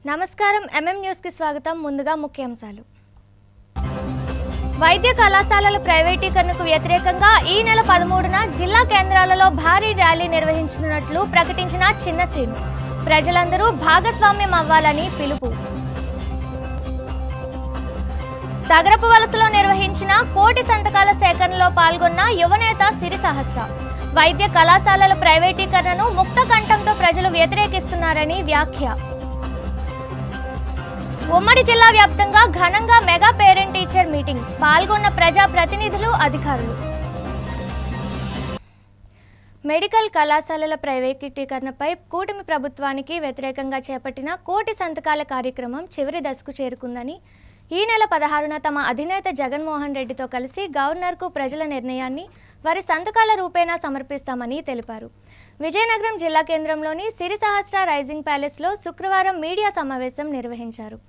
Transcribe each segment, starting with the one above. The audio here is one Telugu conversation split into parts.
నమస్కారం ఎంఎం న్యూస్ కి స్వాగతం. ముందుగా ముఖ్యాంశాలు. వైద్య కళాశాలల ప్రైవేటీకరణకు వ్యతిరేకంగా ఈ నెల 13న జిల్లా కేంద్రాలలో భారీ ర్యాలీ నిర్వహించనున్నట్లు ప్రకటించిన చిన్న శ్రీను. ప్రజలందరూ భాగస్వామ్యం అవ్వాలని పిలుపు. తగరపు వలసలో నిర్వహించిన కోటి సంతకాల సేకరణలో పాల్గొన్న యువనేత సిరి సహస్ర. వైద్య కళాశాలల ప్రైవేటీకరణను ముక్త కంఠంతో ప్రజలు వ్యతిరేకిస్తున్నారని వ్యాఖ్య. ఉమ్మడి జిల్లా వ్యాప్తంగా ఘనంగా మెగా పేరెంట్ టీచర్ మీటింగ్. పాల్గొన్న ప్రజా ప్రతినిధులు, అధికారులు. మెడికల్ కళాశాలల ప్రైవేటీకరణపై కూటమి ప్రభుత్వానికి వ్యతిరేకంగా చేపట్టిన కోటి సంతకాల కార్యక్రమం చివరి దశకు చేరుకుందని, ఈ నెల 16న తమ అధినేత జగన్మోహన్ రెడ్డితో కలిసి గవర్నర్కు ప్రజల నిర్ణయాన్ని వారి సంతకాల రూపేణా సమర్పిస్తామని తెలిపారు. విజయనగరం జిల్లా కేంద్రంలోని సిరి సహస్ర రైజింగ్ ప్యాలెస్లో శుక్రవారం మీడియా సమావేశం నిర్వహించారు.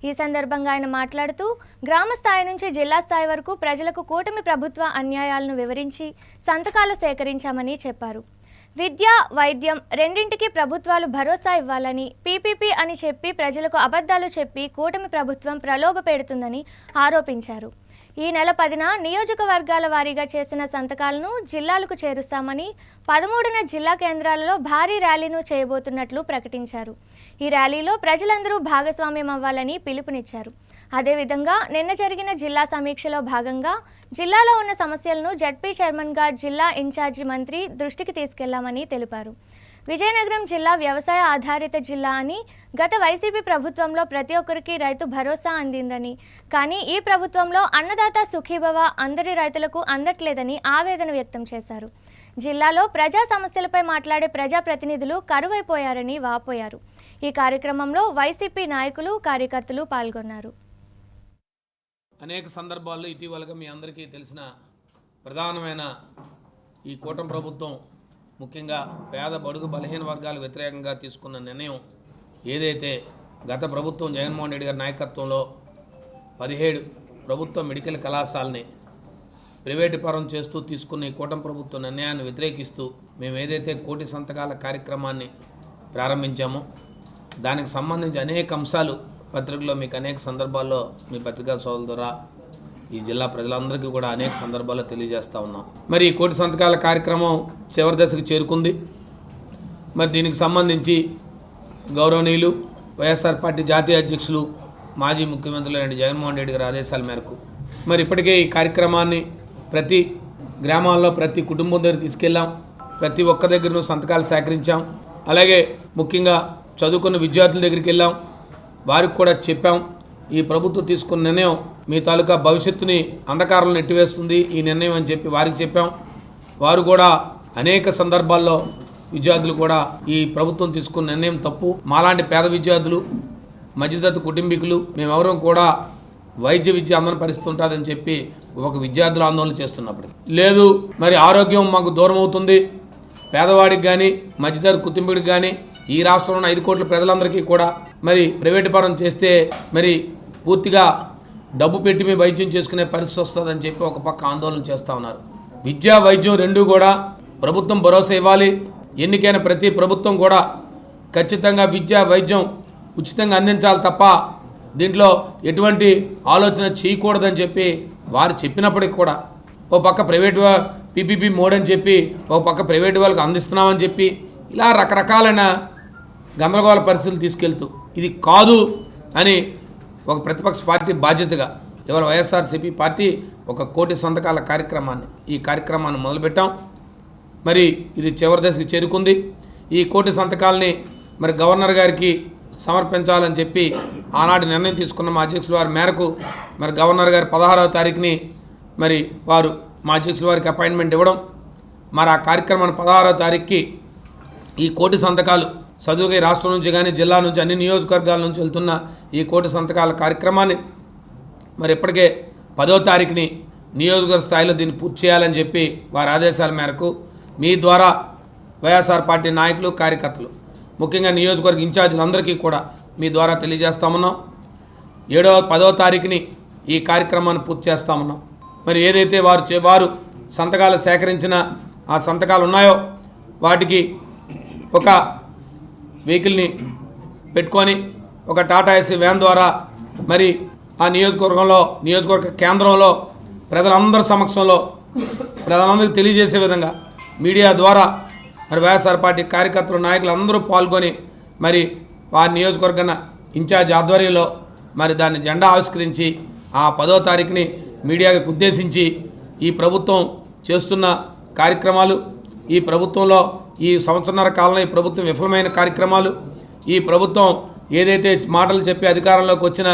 ఈ సందర్భంగా ఆయన మాట్లాడుతూ, గ్రామ స్థాయి నుంచి జిల్లా స్థాయి వరకు ప్రజలకు కూటమి ప్రభుత్వ అన్యాయాలను వివరించి సంతకాలు సేకరించామని చెప్పారు. విద్య, వైద్యం రెండింటికి ప్రభుత్వాలు భరోసా ఇవ్వాలని, పీపీపీ అని చెప్పి ప్రజలకు అబద్ధాలు చెప్పి కూటమి ప్రభుత్వం ప్రలోభ పెడుతుందని ఆరోపించారు. ఈ నెల 10న నియోజకవర్గాల వారీగా చేసిన సంతకాలను జిల్లాలకు చేరుస్తామని, 13న జిల్లా కేంద్రాలలో భారీ ర్యాలీను చేయబోతున్నట్లు ప్రకటించారు. ఈ ర్యాలీలో ప్రజలందరూ భాగస్వామ్యం అవ్వాలని పిలుపునిచ్చారు. అదేవిధంగా నిన్న జరిగిన జిల్లా సమీక్షలో భాగంగా జిల్లాలో ఉన్న సమస్యలను జడ్పీ చైర్మన్గా జిల్లా ఇన్ఛార్జి మంత్రి దృష్టికి తీసుకెళ్లామని తెలిపారు. విజయనగరం జిల్లా వ్యవసాయ ఆధారిత జిల్లా అని, గత వైసీపీ ప్రభుత్వంలో ప్రతి ఒక్కరికి రైతు భరోసా అందిందని, కానీ ఈ ప్రభుత్వంలో అన్నదాత సుఖీభవ అందరి రైతులకు అందట్లేదని ఆవేదన వ్యక్తం చేశారు. జిల్లాలో ప్రజా సమస్యలపై మాట్లాడే ప్రజాప్రతినిధులు కరువైపోయారని వాపోయారు. ఈ కార్యక్రమంలో వైసీపీ నాయకులు, కార్యకర్తలు పాల్గొన్నారు. అనేక సందర్భాల్లో ఇటీవలగా మీ అందరికీ తెలిసిన ప్రధానమైన ఈ కూటమి ప్రభుత్వం ముఖ్యంగా పేద బడుగు బలహీన వర్గాలకు వ్యతిరేకంగా తీసుకున్న నిర్ణయం ఏదైతే గత ప్రభుత్వం జగన్మోహన్ రెడ్డి గారి నాయకత్వంలో 17 ప్రభుత్వ మెడికల్ కళాశాలని ప్రైవేటు పరం చేస్తూ తీసుకున్న ఈ కూటమి ప్రభుత్వ నిర్ణయాన్ని వ్యతిరేకిస్తూ మేము ఏదైతే కోటి సంతకాల కార్యక్రమాన్ని ప్రారంభించామో దానికి సంబంధించి అనేక అంశాలు పత్రికలో మీకు అనేక సందర్భాల్లో మీ పత్రికా సోదరుల ద్వారా ఈ జిల్లా ప్రజలందరికీ కూడా అనేక సందర్భాల్లో తెలియజేస్తూ ఉన్నాం. మరి ఈ కోటి సంతకాల కార్యక్రమం చివరి దశకు చేరుకుంది. మరి దీనికి సంబంధించి గౌరవనీయులు వైఎస్ఆర్ పార్టీ జాతీయ అధ్యక్షులు మాజీ ముఖ్యమంత్రులు జగన్మోహన్ రెడ్డి గారి ఆదేశాల మేరకు మరి ఇప్పటికే ఈ కార్యక్రమాన్ని ప్రతి గ్రామాల్లో ప్రతి కుటుంబం దగ్గర తీసుకెళ్ళాం. ప్రతి ఒక్క దగ్గర సంతకాలు సేకరించాం. అలాగే ముఖ్యంగా చదువుకున్న విద్యార్థుల దగ్గరికి వెళ్ళాం. వారికి కూడా చెప్పాం, ఈ ప్రభుత్వం తీసుకున్న నిర్ణయం మీ తాలూకా భవిష్యత్తుని అంధకారంలో నెట్టివేస్తుంది ఈ నిర్ణయం అని చెప్పి వారికి చెప్పాం. వారు కూడా అనేక సందర్భాల్లో విద్యార్థులు కూడా ఈ ప్రభుత్వం తీసుకున్న నిర్ణయం తప్పు, మాలాంటి పేద విద్యార్థులు, మధ్యతరగతి కుటుంబీకులు మేమెవరం కూడా వైద్య విద్య అందని పరిస్థితి ఉంటుందని చెప్పి ఒక విద్యార్థులు ఆందోళన చేస్తున్నప్పుడు, లేదు మరి ఆరోగ్యం మాకు దూరం అవుతుంది, పేదవాడికి కానీ మధ్యతరగతి కుటుంబీడికి కానీ ఈ రాష్ట్రంలో ఉన్న 5 కోట్ల ప్రజలందరికీ కూడా మరి ప్రైవేటు పరం చేస్తే మరి పూర్తిగా డబ్బు పెట్టి మీ వైద్యం చేసుకునే పరిస్థితి వస్తుందని చెప్పి ఒక పక్క ఆందోళన చేస్తూ ఉన్నారు. విద్యా, వైద్యం రెండూ కూడా ప్రభుత్వం భరోసా ఇవ్వాలి. ఎన్నికైన ప్రతి ప్రభుత్వం కూడా ఖచ్చితంగా విద్యా, వైద్యం ఉచితంగా అందించాలి తప్ప దీంట్లో ఎటువంటి ఆలోచన చేయకూడదని చెప్పి వారు చెప్పినప్పటికీ కూడా ఓ పక్క ప్రైవేట్ పీపీపీ మోడ్ అని చెప్పి ఒక పక్క ప్రైవేటు వాళ్ళకి అందిస్తున్నామని చెప్పి ఇలా రకరకాలైన గందరగోళ పరిస్థితులు తీసుకెళ్తూ ఇది కాదు అని ఒక ప్రతిపక్ష పార్టీ బాధ్యతగా ఇవాళ వైఎస్ఆర్సీపీ పార్టీ ఒక కోటి సంతకాల కార్యక్రమాన్ని మొదలుపెట్టాం. మరి ఇది చివరి దశకు చేరుకుంది. ఈ కోటి సంతకాలని మరి గవర్నర్ గారికి సమర్పించాలని చెప్పి ఆనాటి నిర్ణయం తీసుకున్న మా అధ్యక్షుల వారి మేరకు మరి గవర్నర్ గారు 16వ తారీఖుని మరి వారు మా అధ్యక్షుల వారికి అపాయింట్మెంట్ ఇవ్వడం, మరి ఆ కార్యక్రమాన్ని 16వ తారీఖుకి ఈ కోటి సంతకాలు చదువుగా రాష్ట్రం నుంచి కానీ జిల్లా నుంచి అన్ని నియోజకవర్గాల నుంచి వెళ్తున్న ఈ కోటి సంతకాల కార్యక్రమాన్ని మరి ఇప్పటికే 10వ తారీఖుని నియోజకవర్గ స్థాయిలో దీన్ని పూర్తి చేయాలని చెప్పి వారి ఆదేశాల మేరకు మీ ద్వారా వైఎస్ఆర్ పార్టీ నాయకులు, కార్యకర్తలు, ముఖ్యంగా నియోజకవర్గ ఇన్ఛార్జీలందరికీ కూడా మీ ద్వారా తెలియజేస్తామన్నాం. 10వ తారీఖుని ఈ కార్యక్రమాన్ని పూర్తి చేస్తామన్నాం. మరి ఏదైతే వారు సంతకాలు సేకరించిన ఆ సంతకాలు ఉన్నాయో వాటికి ఒక వెహికల్ని పెట్టుకొని ఒక టాటా ఏసీ వ్యాన్ ద్వారా మరి ఆ నియోజకవర్గ కేంద్రంలో ప్రజలందరి సమక్షంలో ప్రజలందరికీ తెలియజేసే విధంగా మీడియా ద్వారా మరి వైఎస్ఆర్ పార్టీ కార్యకర్తలు నాయకులు అందరూ పాల్గొని మరి ఆ నియోజకవర్గ ఇన్ఛార్జ్ ఆధ్వర్యంలో మరి దాన్ని జెండా ఆవిష్కరించి ఆ 10వ తారీఖుని మీడియాకి ఉద్దేశించి ఈ ప్రభుత్వం చేస్తున్న కార్యక్రమాలు, ఈ ప్రభుత్వంలో ఈ సంవత్సరన్నర కాలంలో ఈ ప్రభుత్వం విఫలమైన కార్యక్రమాలు, ఈ ప్రభుత్వం ఏదైతే మాటలు చెప్పి అధికారంలోకి వచ్చిన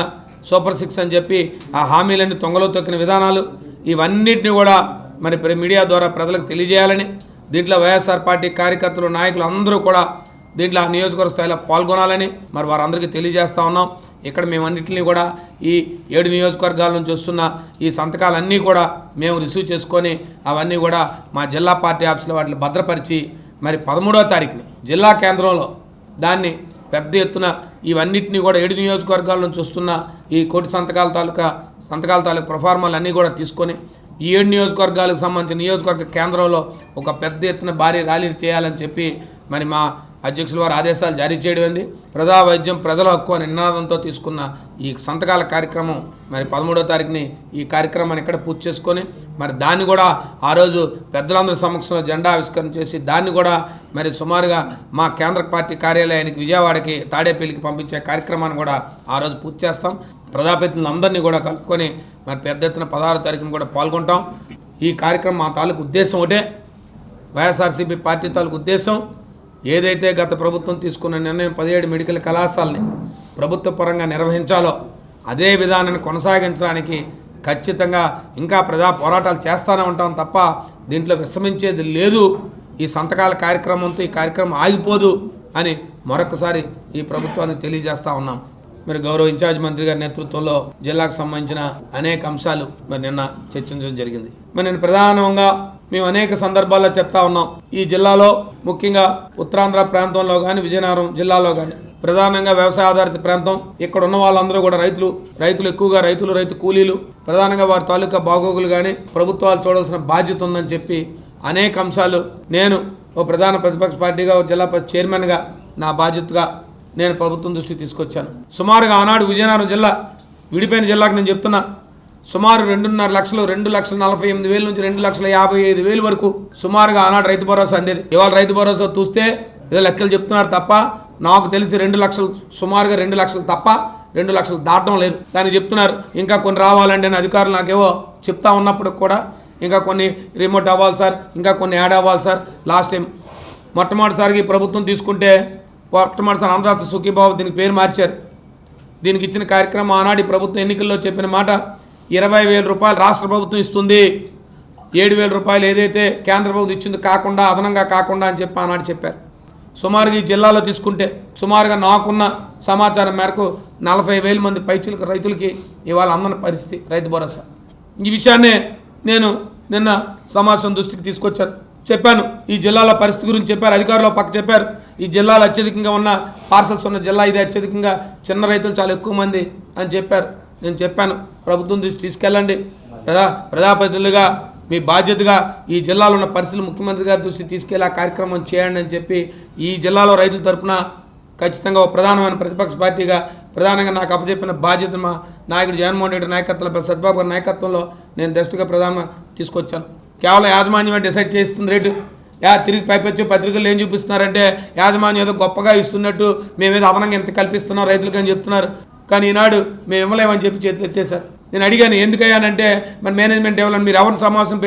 సూపర్ 6 అని చెప్పి ఆ హామీలన్నీ తొంగలో తొక్కిన విధానాలు, ఇవన్నిటిని కూడా మరి మీడియా ద్వారా ప్రజలకు తెలియజేయాలని, దీంట్లో వైఎస్ఆర్ పార్టీ కార్యకర్తలు నాయకులు అందరూ కూడా దీంట్లో ఆ నియోజకవర్గ స్థాయిలో పాల్గొనాలని మరి వారందరికీ తెలియజేస్తూ ఉన్నాం. ఇక్కడ మేము అన్నింటినీ కూడా ఈ 7 నియోజకవర్గాల నుంచి వస్తున్న ఈ సంతకాలన్నీ కూడా మేము రిసీవ్ చేసుకొని అవన్నీ కూడా మా జిల్లా పార్టీ ఆఫీసులో వాటిని భద్రపరిచి మరి 13వ తారీఖుని జిల్లా కేంద్రంలో దాన్ని పెద్ద ఎత్తున ఇవన్నిటినీ కూడా 7 నియోజకవర్గాల నుంచి వస్తున్న ఈ కోటి సంతకాల తాలూకా ప్రొఫార్మాలు అన్నీ కూడా తీసుకొని ఈ 7 నియోజకవర్గాలకు సంబంధించిన నియోజకవర్గ కేంద్రంలో ఒక పెద్ద ఎత్తున భారీ ర్యాలీ చేయాలని చెప్పి మరి మా అధ్యక్షుల వారు ఆదేశాలు జారీ చేయడం అంది. ప్రజా వైద్యం ప్రజల హక్కు అనే నినాదంతో తీసుకున్న ఈ సంతకాల కార్యక్రమం మరి 13వ తారీఖుని ఈ కార్యక్రమాన్ని ఇక్కడ పూర్తి చేసుకొని మరి దాన్ని కూడా ఆ రోజు పెద్దలందరి సమక్షంలో జెండా ఆవిష్కరణ చేసి దాన్ని కూడా మరి సుమారుగా మా కేంద్ర పార్టీ కార్యాలయానికి విజయవాడకి తాడేపల్లికి పంపించే కార్యక్రమాన్ని కూడా ఆ రోజు పూర్తి చేస్తాం. ప్రజాప్రతినిధులందరినీ కూడా కలుపుకొని మరి పెద్ద ఎత్తున 16వ తారీఖున కూడా పాల్గొంటాం. ఈ కార్యక్రమం మా తాలూకు ఉద్దేశం ఒకటే, వైఎస్ఆర్సీపీ పార్టీ తాలూకు ఉద్దేశం ఏదైతే గత ప్రభుత్వం తీసుకున్న నిర్ణయం 17 మెడికల్ కళాశాలని ప్రభుత్వ పరంగా నిర్వహించాలో అదే విధానాన్ని కొనసాగించడానికి ఖచ్చితంగా ఇంకా ప్రజా పోరాటాలు చేస్తూనే ఉంటాం తప్ప దీంట్లో విశ్రమించేది లేదు. ఈ సంతకాల కార్యక్రమంతో ఈ కార్యక్రమం ఆగిపోదు అని మరొకసారి ఈ ప్రభుత్వానికి తెలియజేస్తూ ఉన్నాం. మరి గౌరవ ఇన్ఛార్జ్ మంత్రి గారి నేతృత్వంలో జిల్లాకు సంబంధించిన అనేక అంశాలు మరి నిన్న చర్చించడం జరిగింది. మరి నేను ప్రధానంగా మేము అనేక సందర్భాల్లో చెప్తా ఉన్నాం, ఈ జిల్లాలో ముఖ్యంగా ఉత్తరాంధ్ర ప్రాంతంలో కానీ విజయనగరం జిల్లాలో కానీ ప్రధానంగా వ్యవసాయ ఆధారిత ప్రాంతం, ఇక్కడ ఉన్న వాళ్ళందరూ కూడా రైతులు ఎక్కువగా రైతు కూలీలు, ప్రధానంగా వారి తాలూకా బాగోగులు కానీ ప్రభుత్వాలు చూడాల్సిన బాధ్యత ఉందని చెప్పి అనేక అంశాలు నేను ఓ ప్రధాన ప్రతిపక్ష పార్టీగా జిల్లా చైర్మన్గా నా బాధ్యతగా నేను ప్రభుత్వం దృష్టికి తీసుకొచ్చాను. సుమారుగా ఆనాడు విజయనగరం జిల్లా విడిపోయిన జిల్లాకు నేను చెప్తున్నా, సుమారు 2.5 లక్షలు 2,48,000 నుంచి 2,55,000 వరకు సుమారుగా ఆనాడు రైతు భరోసా అందేది. ఇవాళ రైతు భరోసా చూస్తే ఏదో లెక్కలు చెప్తున్నారు తప్ప నాకు తెలిసి 2 లక్షలు సుమారుగా 2 లక్షలు తప్ప 2 లక్షలు దాటడం లేదు. దానికి చెప్తున్నారు ఇంకా కొన్ని రావాలండి అని అధికారులు నాకేవో చెప్తా ఉన్నప్పుడు కూడా ఇంకా కొన్ని రిమోట్ అవ్వాలి సార్, ఇంకా కొన్ని యాడ్ అవ్వాలి సార్. లాస్ట్ టైం మొట్టమొదటిసారికి ఈ ప్రభుత్వం తీసుకుంటే మొట్టమొదటిసారి అన్నదాత సుఖీబాబు దీనికి పేరు మార్చారు. దీనికి ఇచ్చిన కార్యక్రమం ఆనాడు ప్రభుత్వం ఎన్నికల్లో చెప్పిన మాట 20,000 రూపాయలు రాష్ట్ర ప్రభుత్వం ఇస్తుంది, 7,000 రూపాయలు ఏదైతే కేంద్ర ప్రభుత్వం ఇచ్చింది కాకుండా అదనంగా కాకుండా అని చెప్పి ఆనాడు చెప్పారు. సుమారుగా ఈ జిల్లాలో తీసుకుంటే సుమారుగా నాకున్న సమాచారం మేరకు 40,000 మంది పైచిలకు రైతులకి ఇవాళ అందన పరిస్థితి రైతు భరోసా. ఈ విషయాన్నే నేను నిన్న సమావేశం దృష్టికి తీసుకొచ్చాను, చెప్పాను. ఈ జిల్లాల పరిస్థితి గురించి చెప్పారు, అధికారులు పక్క చెప్పారు. ఈ జిల్లాలో అత్యధికంగా ఉన్న పార్సల్స్ ఉన్న జిల్లా ఇది, అత్యధికంగా చిన్న రైతులు చాలా ఎక్కువ మంది అని చెప్పారు. నేను చెప్పాను ప్రభుత్వం దృష్టి తీసుకెళ్ళండి, ప్రజాప్రతినిధులుగా మీ బాధ్యతగా ఈ జిల్లాలో ఉన్న పరిస్థితులు ముఖ్యమంత్రి గారి దృష్టి తీసుకెళ్ళి ఆ కార్యక్రమం చేయండి అని చెప్పి ఈ జిల్లాలో రైతుల తరఫున ఖచ్చితంగా ఒక ప్రధానమైన ప్రతిపక్ష పార్టీగా ప్రధానంగా నాకు అప్పచెప్పిన బాధ్యత మా నాయకుడు జగన్మోహన్ రెడ్డి నాయకత్వంలో సత్యబాబు గారి నాయకత్వంలో నేను దృష్టిగా ప్రధానంగా తీసుకొచ్చాను. కేవలం యాజమాన్యమే డిసైడ్ చేస్తుంది రేటు. తిరిగి పైపొచ్చి పత్రికలు ఏం చూపిస్తున్నారంటే యాజమాన్యం ఏదో గొప్పగా ఇస్తున్నట్టు మేమేదో అదనంగా ఎంత కల్పిస్తున్నాం రైతులకు అని చెప్తున్నారు. కానీ ఈనాడు మేము ఇవ్వలేమని చెప్పి చేతులు ఎత్తేసారు. నేను అడిగాను ఎందుకయ్యానంటే మరి మేనేజ్మెంట్ డెవలప్మెంట్ మీరు ఎవరిని సమావేశం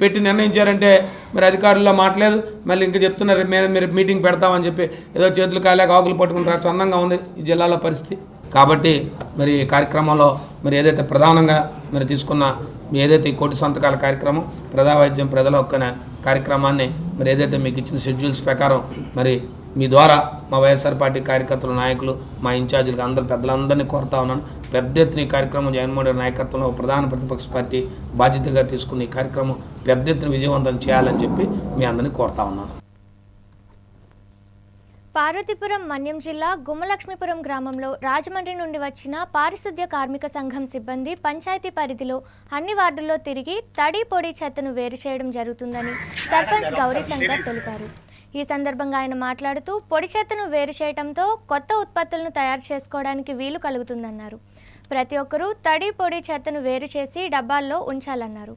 పెట్టి నిర్ణయించారంటే మరి అధికారుల్లో మాట్లేదు, మళ్ళీ ఇంకా చెప్తున్నారు మీరు మీటింగ్ పెడతామని చెప్పి ఏదో చేతులు కాలేక ఆకులు పట్టుకుంటారు. చందంగా ఉంది ఈ జిల్లాలో పరిస్థితి. కాబట్టి మరి ఈ కార్యక్రమంలో మరి ఏదైతే ప్రధానంగా మరి తీసుకున్న ఏదైతే ఈ కోటి సంతకాల కార్యక్రమం ప్రజా వైద్యం ప్రజల హక్కున కార్యక్రమాన్ని మరి ఏదైతే మీకు ఇచ్చిన షెడ్యూల్స్ ప్రకారం మరి మీ ద్వారా మా వైఎస్ఆర్ పార్టీ కార్యకర్తల నాయకులు మా ఇన్ఛార్జీలకు అందరు పెద్దలందరినీ కోరుతా ఉన్నాను. పెద్ద ఎత్తున ఈ కార్యక్రమం జగన్మోహన్ రెడ్డి నాయకత్వంలో ప్రధాన ప్రతిపక్ష పార్టీ బాధ్యతగా తీసుకున్న ఈ కార్యక్రమం పెద్ద ఎత్తున విజయవంతం చేయాలని చెప్పి మీ అందరినీ కోరుతా ఉన్నాను. పార్వతీపురం మన్యం జిల్లా గుమ్మలక్ష్మీపురం గ్రామంలో రాజమండ్రి నుండి వచ్చిన పారిశుద్ధ్య కార్మిక సంఘం సిబ్బంది పంచాయతీ పరిధిలో అన్ని వార్డుల్లో తిరిగి తడి పొడి చెత్తను వేరు చేయడం జరుగుతుందని సర్పంచ్ గౌరీ శంకర్ తెలిపారు. ఈ సందర్భంగా ఆయన మాట్లాడుతూ పొడి చెత్తను వేరు చేయడంతో కొత్త ఉత్పత్తులను తయారు చేసుకోవడానికి వీలు కలుగుతుందన్నారు. ప్రతి ఒక్కరూ తడి పొడి చెత్తను వేరు చేసి డబ్బాల్లో ఉంచాలన్నారు.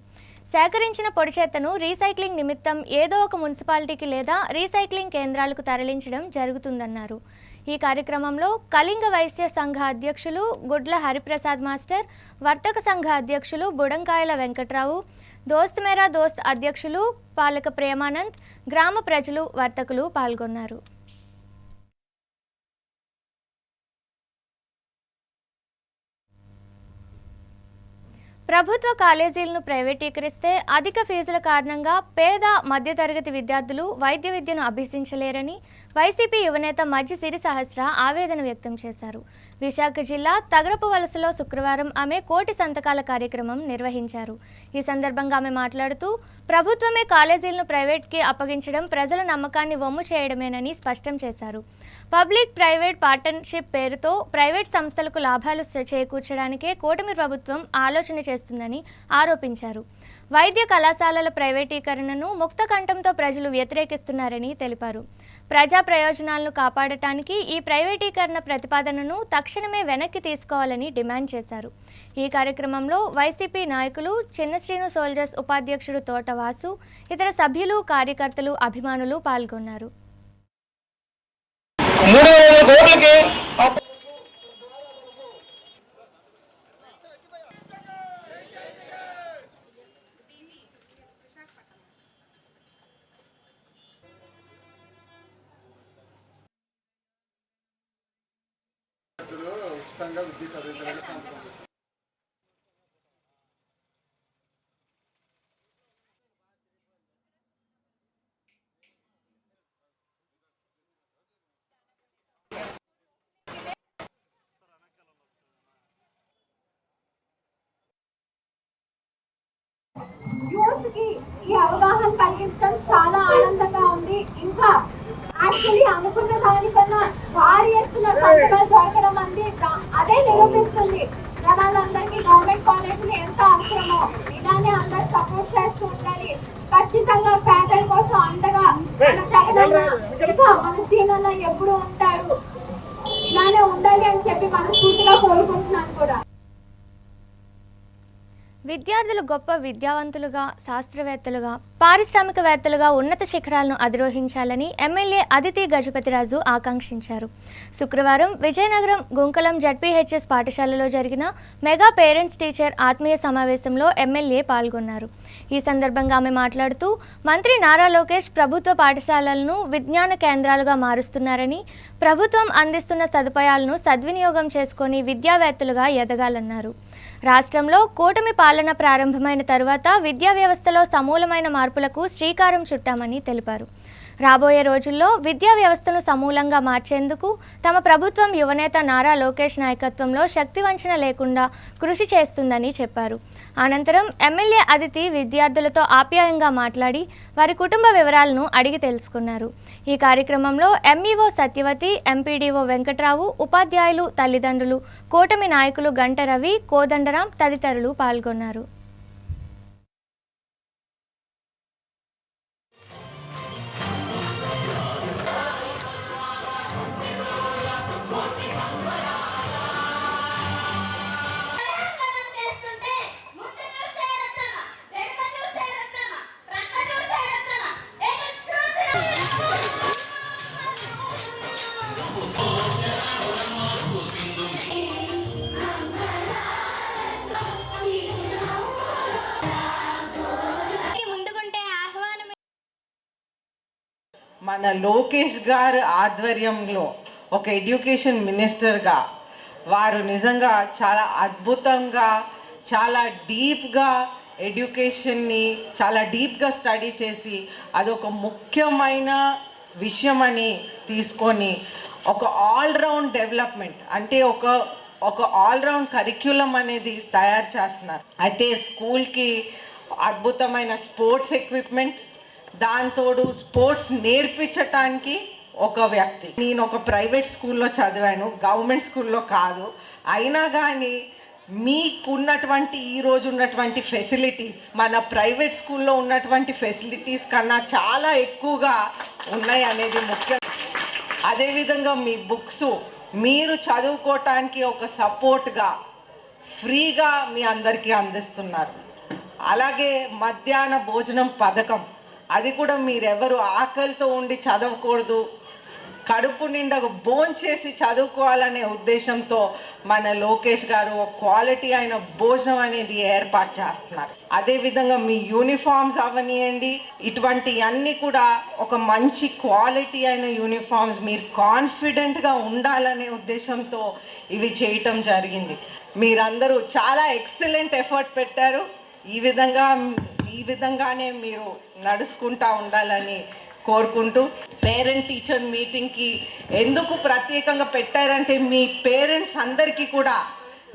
సేకరించిన పొడి చెత్తను రీసైక్లింగ్ నిమిత్తం ఏదో ఒక మున్సిపాలిటీకి లేదా రీసైక్లింగ్ కేంద్రాలకు తరలించడం జరుగుతుందన్నారు. ఈ కార్యక్రమంలో కళింగ వైశ్య సంఘ అధ్యక్షులు గుడ్ల హరిప్రసాద్ మాస్టర్, వర్తక సంఘ అధ్యక్షులు బుడంకాయల వెంకట్రావు, దోస్త్ మేరా దోస్త్ అధ్యక్షులు పాలక ప్రేమానంద్, గ్రామ ప్రజలు, వర్తకులు పాల్గొన్నారు. ప్రభుత్వ కాలేజీలను ప్రైవేటీకరిస్తే అధిక ఫీజుల కారణంగా పేద మధ్యతరగతి విద్యార్థులు వైద్య విద్యను అభ్యసించలేరని వైసీపీ యువనేత మజ్జి సిరి సహస్ర ఆవేదన వ్యక్తం చేశారు. విశాఖ జిల్లా తగరపు వలసలో శుక్రవారం ఆమె కోటి సంతకాల కార్యక్రమం నిర్వహించారు. ఈ సందర్భంగా ఆమె మాట్లాడుతూ ప్రభుత్వమే కాలేజీలను ప్రైవేట్కి అప్పగించడం ప్రజల నమ్మకాన్ని వమ్ము చేయడమేనని స్పష్టం చేశారు. పబ్లిక్ ప్రైవేట్ పార్ట్నర్షిప్ పేరుతో ప్రైవేట్ సంస్థలకు లాభాలు చేకూర్చడానికే కూటమి ప్రభుత్వం ఆలోచన చేస్తుందని ఆరోపించారు. వైద్య కళాశాలల ప్రైవేటీకరణను ముక్త కంఠంతో ప్రజలు వ్యతిరేకిస్తున్నారని తెలిపారు. ప్రజా ప్రయోజనాలను కాపాడటానికి ఈ ప్రైవేటీకరణ ప్రతిపాదనను తక్షణమే వెనక్కి తీసుకోవాలని డిమాండ్ చేశారు. ఈ కార్యక్రమంలో వైసీపీ నాయకులు చిన్న శ్రీను సోల్జర్స్ ఉపాధ్యక్షుడు తోటవాసు, ఇతర సభ్యులు, కార్యకర్తలు, అభిమానులు పాల్గొన్నారు. ఉచితంగా విద్యుత్ చదివించాలని యూత్ కి ఈ అవగాహన కలిగించడం చాలా ఆనందంగా ఉంది. ఇంకా యాక్చువల్లీ అనుకున్న దానికన్నా భారీ ఎత్తున సంతకాలు దొరకడం అదే నిరూపిస్తుంది జనాలందరికీ గవర్నమెంట్ కాలేజీలు ఎంత అవసరమో. ఇలానే అందరూ సపోర్ట్ చేస్తూ ఉండాలి. ఖచ్చితంగా పేదల కోసం అండగా మన జగనన్న ఇంకా మన శ్రీనన్న ఎప్పుడు ఉంటారు. ఇలానే ఉండాలి అని చెప్పి మనస్ఫూర్తిగా కోరుకుంటున్నాను కూడా. విద్యార్థులు గొప్ప విద్యావంతులుగా, శాస్త్రవేత్తలుగా, పారిశ్రామికవేత్తలుగా ఉన్నత శిఖరాలను అధిరోహించాలని ఎమ్మెల్యే అదితి గజపతిరాజు ఆకాంక్షించారు. శుక్రవారం విజయనగరం గుంకలం జడ్పీహెచ్ఎస్ పాఠశాలలో జరిగిన మెగా పేరెంట్స్ టీచర్ ఆత్మీయ సమావేశంలో ఎమ్మెల్యే పాల్గొన్నారు. ఈ సందర్భంగా ఆమె మాట్లాడుతూ మంత్రి నారా లోకేష్ ప్రభుత్వ పాఠశాలలను విజ్ఞాన కేంద్రాలుగా మారుస్తున్నారని, ప్రభుత్వం అందిస్తున్న సదుపాయాలను సద్వినియోగం చేసుకొని విద్యావేత్తలుగా ఎదగాలన్నారు. రాష్ట్రంలో కూటమి పాలన ప్రారంభమైన తరువాత విద్యా వ్యవస్థలో సమూలమైన మార్పులకు శ్రీకారం చుట్టామని తెలిపారు. రాబోయే రోజుల్లో విద్యా వ్యవస్థను సమూలంగా మార్చేందుకు తమ ప్రభుత్వం యువనేత నారా లోకేష్ నాయకత్వంలో శక్తివంచన లేకుండా కృషి చేస్తుందని చెప్పారు. అనంతరం ఎమ్మెల్యే అదితి విద్యార్థులతో ఆప్యాయంగా మాట్లాడి వారి కుటుంబ వివరాలను అడిగి తెలుసుకున్నారు. ఈ కార్యక్రమంలో ఎంఈఓ సత్యవతి, ఎంపీడీఓ వెంకట్రావు, ఉపాధ్యాయులు, తల్లిదండ్రులు, కూటమి నాయకులు గంట రవి, కోదండరాం తదితరులు పాల్గొన్నారు. మన లోకేష్ గారు ఆధ్వర్యంలో ఒక ఎడ్యుకేషన్ మినిస్టర్గా వారు నిజంగా చాలా అద్భుతంగా, చాలా డీప్గా ఎడ్యుకేషన్ని చాలా డీప్గా స్టడీ చేసి అదొక ముఖ్యమైన విషయం అని తీసుకొని ఒక ఆల్రౌండ్ డెవలప్మెంట్ అంటే ఒక ఆల్రౌండ్ కరిక్యులం అనేది తయారు చేస్తున్నారు. అయితే స్కూల్కి అద్భుతమైన స్పోర్ట్స్ ఎక్విప్మెంట్, దాంతోడు స్పోర్ట్స్ నేర్పించటానికి ఒక వ్యక్తి. నేను ఒక ప్రైవేట్ స్కూల్లో చదివాను, గవర్నమెంట్ స్కూల్లో కాదు. అయినా కానీ మీకున్నటువంటి ఈరోజు ఉన్నటువంటి ఫెసిలిటీస్ మన ప్రైవేట్ స్కూల్లో ఉన్నటువంటి ఫెసిలిటీస్ కన్నా చాలా ఎక్కువగా ఉన్నాయి అనేది ముఖ్యం. అదేవిధంగా మీ బుక్స్ మీరు చదువుకోవటానికి ఒక సపోర్ట్గా ఫ్రీగా మీ అందరికీ అందిస్తున్నారు. అలాగే మధ్యాహ్న భోజనం పథకం, అది కూడా మీరెవరు ఆకలితో ఉండి చదవకూడదు, కడుపు నిండా భోంచేసి చదువుకోవాలనే ఉద్దేశంతో మన లోకేష్ గారు ఒక క్వాలిటీ అయిన భోజనం అనేది ఏర్పాటు చేస్తున్నారు. అదేవిధంగా మీ యూనిఫామ్స్ అవనియండి, ఇటువంటి అన్నీ కూడా ఒక మంచి క్వాలిటీ అయిన యూనిఫామ్స్ మీరు కాన్ఫిడెంట్గా ఉండాలనే ఉద్దేశంతో ఇవి చేయటం జరిగింది. మీరందరూ చాలా ఎక్సలెంట్ ఎఫర్ట్ పెట్టారు. ఈ విధంగానే మీరు నడుచుకుంటూ ఉండాలని కోరుకుంటూ, పేరెంట్ టీచర్ మీటింగ్కి ఎందుకు ప్రత్యేకంగా పెట్టారంటే మీ పేరెంట్స్ అందరికీ కూడా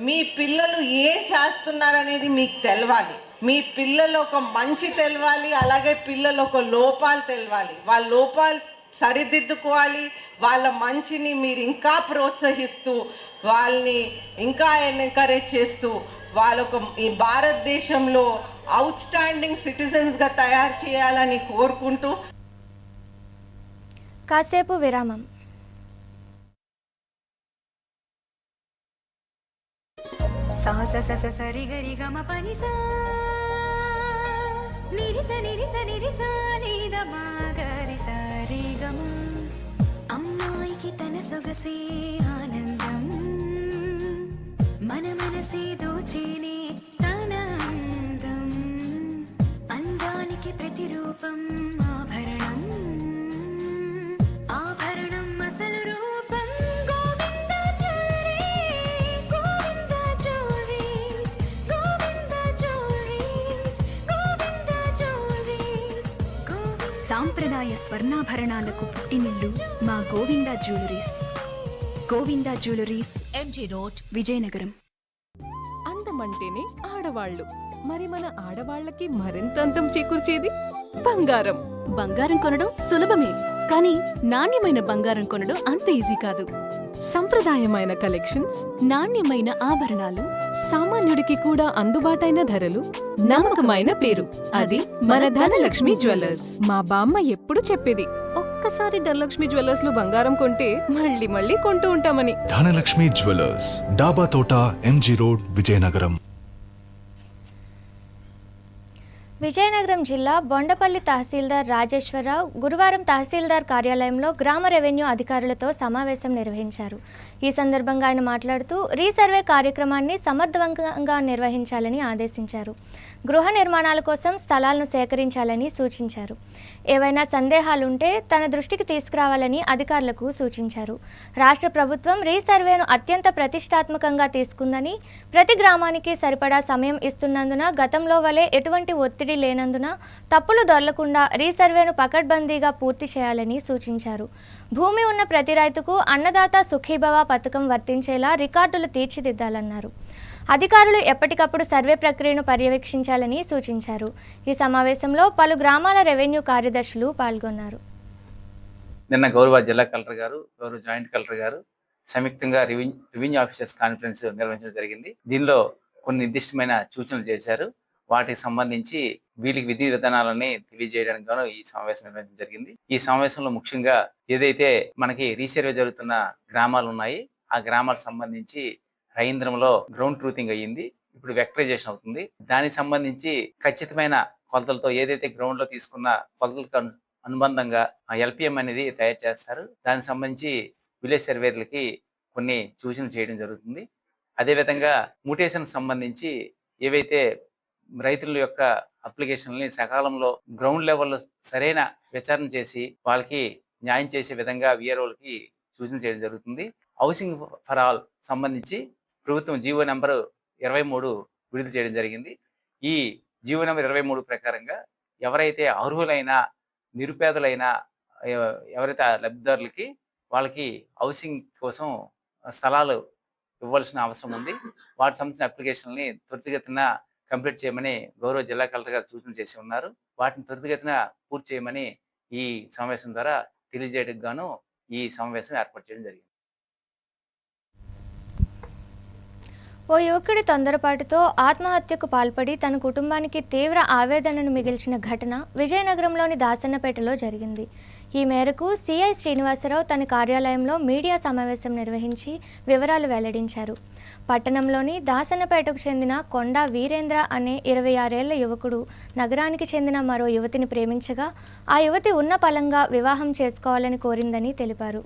మీ పిల్లలు ఏం చేస్తున్నారనేది మీకు తెలవాలి, మీ పిల్లలు ఒక మంచి తెలవాలి, అలాగే పిల్లలు ఒక లోపాలు తెలవాలి, వాళ్ళ లోపాలు సరిదిద్దుకోవాలి, వాళ్ళ మంచిని మీరు ఇంకా ప్రోత్సహిస్తూ వాళ్ళని ఇంకా ఎంకరేజ్ చేస్తూ వాళ్ళొక ఈ భారతదేశంలో అవుట్ స్టాండింగ్ సిటిజన్స్గా తయారు చేయాలని కోరుకుంటూ కాసేపు విరామం. సా స స స సరి గరి గమ పని సా నిరి స నిరి స నిరి సా ని ద మా గరి స రి గమ. అమ్మాయికి తన సొగసే ఆనందం, మన మనసే దోచేనే తన అందం, అందానికి ప్రతిరూపం ఆభరణం, ఆభరణం అసలు రూపం Govinda jewelleries, Govinda jewelleries, Govinda jewelleries, Govinda jewelleries. సాంప్రదాయ స్వర్ణాభరణాలకు పుట్టినిల్లు మా Govinda jewelleries. Govinda jewelleries, MG road, Vizianagaram. అందమంటేనే ఆడవాళ్ళు, మరి మన ఆడవాళ్ళకి మరింత అందం చేకూర్చేది బంగారం. బంగారం కొనడం సులభమే, కానీ నాణ్యమైన బంగారం కొనడం అంత ఈజీ కాదు. సంప్రదాయమైన కలెక్షన్స్, నాణ్యమైన ఆభరణాలు, సామాన్యుడికి కూడా అందుబాటైన ధరలు, నమ్మకమైన పేరు, అది మన ధనలక్ష్మి జ్యువెలర్స్. మా బామ్మ ఎప్పుడు చెప్పేది, ఒక్కసారి ధనలక్ష్మి జ్యువెలర్స్ లో బంగారం కొంటే మళ్ళీ మళ్ళీ కొంటూ ఉంటామని. ధనలక్ష్మి జ్యువెలర్స్, డాబా తోట, ఎంజీ రోడ్, విజయనగరం. విజయనగరం జిల్లా బొండపల్లి తహసీల్దార్ రాజేశ్వరరావు గురువారం తహసీల్దార్ కార్యాలయంలో గ్రామ రెవెన్యూ అధికారులతో సమావేశం నిర్వహించారు. ఈ సందర్భంగా ఆయన మాట్లాడుతూ రీసర్వే కార్యక్రమాన్ని సమర్థవంతంగా నిర్వహించాలని ఆదేశించారు. గృహ నిర్మాణాల కోసం స్థలాలను సేకరించాలని సూచించారు. ఏవైనా సందేహాలుంటే తన దృష్టికి తీసుకురావాలని అధికారులకు సూచించారు. రాష్ట్ర ప్రభుత్వం రీసర్వేను అత్యంత ప్రతిష్టాత్మకంగా తీసుకుందని, ప్రతి గ్రామానికి సరిపడా సమయం ఇస్తున్నందున గతంలో వలె ఎటువంటి ఒత్తిడి లేనందున తప్పులు దొరలకుండా రీసర్వేను పకడ్బందీగా పూర్తి చేయాలని సూచించారు. భూమి ఉన్న ప్రతి రైతుకు అన్నదాత సుఖీభవ పథకం వర్తించేలా రికార్డులు తీర్చిదిద్దాలన్నారు. అధికారులు ఎప్పటికప్పుడు సర్వే ప్రక్రియను పర్యవేక్షించాలని సూచించారు. ఈ సమావేశంలో పలు గ్రామాల రెవెన్యూ కార్యదర్శులు పాల్గొన్నారు. నిన్న గౌరవ జిల్లా కలెక్టర్ గారు, గౌరవ జాయింట్ కలెక్టర్ గారు సంయుక్తంగా రెవెన్యూ ఆఫీసర్స్ కాన్ఫరెన్స్ నిర్వహించడం జరిగింది. దీనిలో కొన్ని నిర్దిష్టమైన సూచనలు చేశారు. వాటికి సంబంధించి వీళ్ళకి విధి విధానాలని తెలియజేయడానికి గాను ఈ సమావేశం నిర్వహించడం జరిగింది. ఈ సమావేశంలో ముఖ్యంగా ఏదైతే మనకి రీసర్వే జరుగుతున్న గ్రామాలు ఉన్నాయి, ఆ గ్రామాలకు సంబంధించి రవీంద్రంలో గ్రౌండ్ ట్రూతింగ్ అయ్యింది, ఇప్పుడు వెక్టరైజేషన్ అవుతుంది. దానికి సంబంధించి ఖచ్చితమైన కొలతలతో ఏదైతే గ్రౌండ్ లో తీసుకున్న కొలతలకు అనుబంధంగా ఎల్పిఎం అనేది తయారు చేస్తారు. దానికి సంబంధించి విలేజ్ సర్వేర్లకి కొన్ని సూచనలు చేయడం జరుగుతుంది. అదేవిధంగా మ్యూటేషన్ సంబంధించి ఏవైతే రైతుల యొక్క అప్లికేషన్లని సకాలంలో గ్రౌండ్ లెవెల్లో సరైన విచారణ చేసి వాళ్ళకి న్యాయం చేసే విధంగా విఆర్ఓలకి సూచన చేయడం జరుగుతుంది. హౌసింగ్ ఫర్ ఆల్ సంబంధించి ప్రభుత్వం జీవో నెంబర్ 23 విడుదల చేయడం జరిగింది. ఈ జీవో నెంబర్ 23 ప్రకారంగా ఎవరైతే అర్హులైన నిరుపేదలైన ఎవరైతే లబ్ధిదారులకి వాళ్ళకి హౌసింగ్ కోసం స్థలాలు ఇవ్వాల్సిన అవసరం ఉంది. వాటికి సంబంధించిన అప్లికేషన్ని త్వరితగతిన కంప్లీట్ చేయమని గౌరవ జిల్లా కలెక్టర్ గారు సూచన చేసి ఉన్నారు. వాటిని త్వరితగతిన పూర్తి చేయమని ఈ సమావేశం ద్వారా తెలియజేయడానికి గాను ఈ సమావేశం ఏర్పాటు చేయడం జరిగింది. ఓ యువకుడి తొందరపాటుతో ఆత్మహత్యకు పాల్పడి తన కుటుంబానికి తీవ్ర ఆవేదనను మిగిల్చిన ఘటన విజయనగరంలోని దాసన్నపేటలో జరిగింది. ఈ మేరకు సిఐ శ్రీనివాసరావు తన కార్యాలయంలో మీడియా సమావేశం నిర్వహించి వివరాలు వెల్లడించారు. పట్టణంలోని దాసన్నపేటకు చెందిన కొండా వీరేంద్ర అనే 26 ఏళ్ల యువకుడు నగరానికి చెందిన మరో యువతిని ప్రేమించగా ఆ యువతి ఉన్న పలంగా వివాహం చేసుకోవాలని కోరిందని తెలిపారు.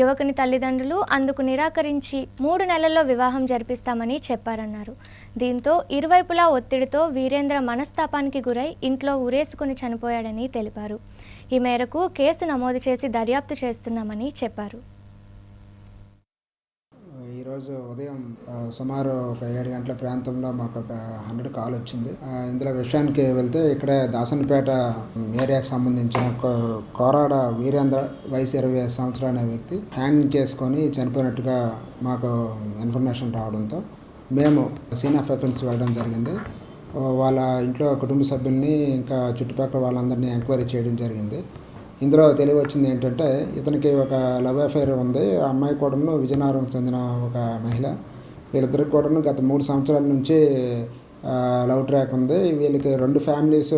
యువకుని తల్లిదండ్రులు అందుకు నిరాకరించి 3 నెలల్లో వివాహం జరిపిస్తామని చెప్పారన్నారు. దీంతో ఇరువైపులా ఒత్తిడితో వీరేంద్ర మనస్తాపానికి గురై ఇంట్లో ఉరేసుకుని చనిపోయాడని తెలిపారు. ఈ మేరకు కేసు నమోదు చేసి దర్యాప్తు చేస్తున్నామని చెప్పారు. ఈరోజు ఉదయం సుమారు ఒక 7 గంటల ప్రాంతంలో మాకు ఒక 100 కాల్ వచ్చింది. ఇందులో విషయానికి వెళ్తే ఇక్కడే దాసన్పేట ఏరియాకి సంబంధించిన కోరాడ వీరేంద్ర వయసు 25 సంవత్సరాలు అనే వ్యక్తి హ్యాంగింగ్ చేసుకొని చనిపోయినట్టుగా మాకు ఇన్ఫర్మేషన్ రావడంతో మేము సీన్ ఆఫ్ అఫెన్స్ వెళ్ళడం జరిగింది. వాళ్ళ ఇంట్లో కుటుంబ సభ్యుల్ని ఇంకా చుట్టుపక్కల వాళ్ళందరినీ ఎంక్వైరీ చేయడం జరిగింది. ఇందులో తెలియవచ్చింది ఏంటంటే ఇతనికి ఒక లవ్ అఫైర్ ఉంది. ఆ అమ్మాయి కూడాను విజయనగరం చెందిన ఒక మహిళ. వీళ్ళిద్దరికి కూడాను గత 3 సంవత్సరాల నుంచి లవ్ ట్రాక్ ఉంది. వీళ్ళకి 2 ఫ్యామిలీస్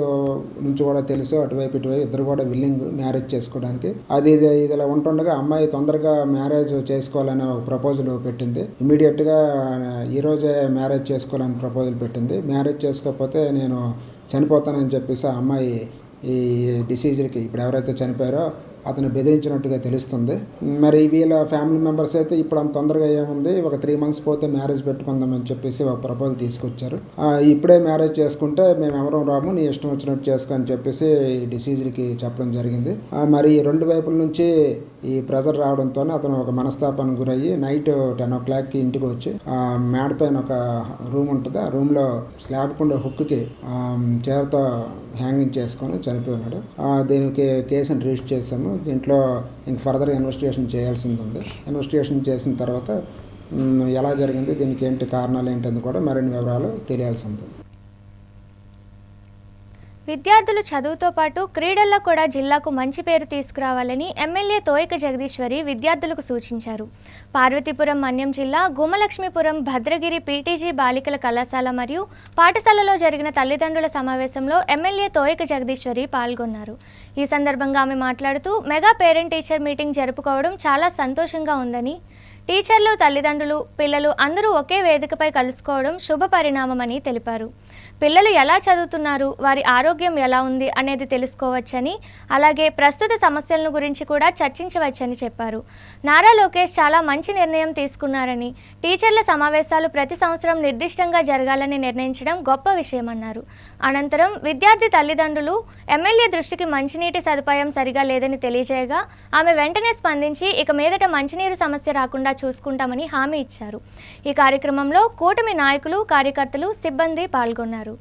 నుంచి కూడా తెలుసు, అటువైపు ఇటువైపు ఇద్దరు కూడా విల్లింగ్ మ్యారేజ్ చేసుకోవడానికి. ఇదిలా ఉంటుండగా అమ్మాయి తొందరగా మ్యారేజ్ చేసుకోవాలనే ఒక ప్రపోజల్ పెట్టింది. ఇమీడియట్గా ఈరోజే మ్యారేజ్ చేసుకోవాలని ప్రపోజల్ పెట్టింది. మ్యారేజ్ చేసుకోకపోతే నేను చనిపోతానని చెప్పేసి ఆ అమ్మాయి ఈ డిసీజ్కి ఇప్పుడు ఎవరైతే చనిపోయారో అతను బెదిరించినట్టుగా తెలుస్తుంది. మరి వీళ్ళ ఫ్యామిలీ మెంబర్స్ అయితే ఇప్పుడు అంత తొందరగా ఏముంది, ఒక 3 months పోతే మ్యారేజ్ పెట్టుకుందామని చెప్పేసి ఒక ప్రపోజల్ తీసుకొచ్చారు. ఇప్పుడే మ్యారేజ్ చేసుకుంటే మేము ఎవరూ రాము, నీ ఇష్టం వచ్చినట్టు చేసుకో అని చెప్పేసి డిసీజ్కి చెప్పడం జరిగింది. మరి 2 వైపుల నుంచి ఈ ప్రెజర్ రావడంతో అతను ఒక మనస్తాపానికి గురయ్యి నైట్ 10 o'clockకి ఇంటికి వచ్చి మేడ పైన ఒక రూమ్ ఉంటుంది. ఆ రూమ్లో స్లాబ్ కుండా హుక్కి చీరతో హ్యాంగింగ్ చేసుకొని చనిపోయినాడు. దీనికి కేసును రిజిస్టర్ చేశాము. దీంట్లో ఇంక ఫర్దర్ ఇన్వెస్టిగేషన్ చేయాల్సింది ఉంది. ఇన్వెస్టిగేషన్ చేసిన తర్వాత ఎలా జరిగింది, దీనికి ఏంటి కారణాలు ఏంటని కూడా మరిన్ని వివరాలు తెలియాల్సి ఉంది. విద్యార్థులు చదువుతో పాటు క్రీడల్లో కూడా జిల్లాకు మంచి పేరు తీసుకురావాలని ఎమ్మెల్యే తోయిక జగదీశ్వరి విద్యార్థులకు సూచించారు. పార్వతీపురం మన్యం జిల్లా గుమలక్ష్మీపురం భద్రగిరి పీటీజీ బాలికల కళాశాల మరియు పాఠశాలలో జరిగిన తల్లిదండ్రుల సమావేశంలో ఎమ్మెల్యే తోయిక జగదీశ్వరి పాల్గొన్నారు. ఈ సందర్భంగా ఆమె మాట్లాడుతూ మెగా పేరెంట్ టీచర్ మీటింగ్ జరుపుకోవడం చాలా సంతోషంగా ఉందని, టీచర్లు, తల్లిదండ్రులు, పిల్లలు అందరూ ఒకే వేదికపై కలుసుకోవడం శుభ పరిణామమని తెలిపారు. పిల్లలు ఎలా చదువుతున్నారు, వారి ఆరోగ్యం ఎలా ఉంది అనేది తెలుసుకోవచ్చని, అలాగే ప్రస్తుత సమస్యలను గురించి కూడా చర్చించవచ్చని చెప్పారు. నారా లోకేష్ చాలా మంచి నిర్ణయం తీసుకున్నారని, టీచర్ల సమావేశాలు ప్రతి సంవత్సరం నిర్దిష్టంగా జరగాలని నిర్ణయించడం గొప్ప విషయమన్నారు. అనంతరం విద్యార్థి తల్లిదండ్రులు ఎమ్మెల్యే దృష్టికి మంచినీటి సదుపాయం సరిగా లేదని తెలియజేయగా ఆమె వెంటనే స్పందించి ఇక మీదట మంచినీరు సమస్య రాకుండా చూసుకుంటామని హామీ ఇచ్చారు. ఈ కార్యక్రమంలో కూటమి నాయకులు, కార్యకర్తలు, సిబ్బంది పాల్గొన్నారు.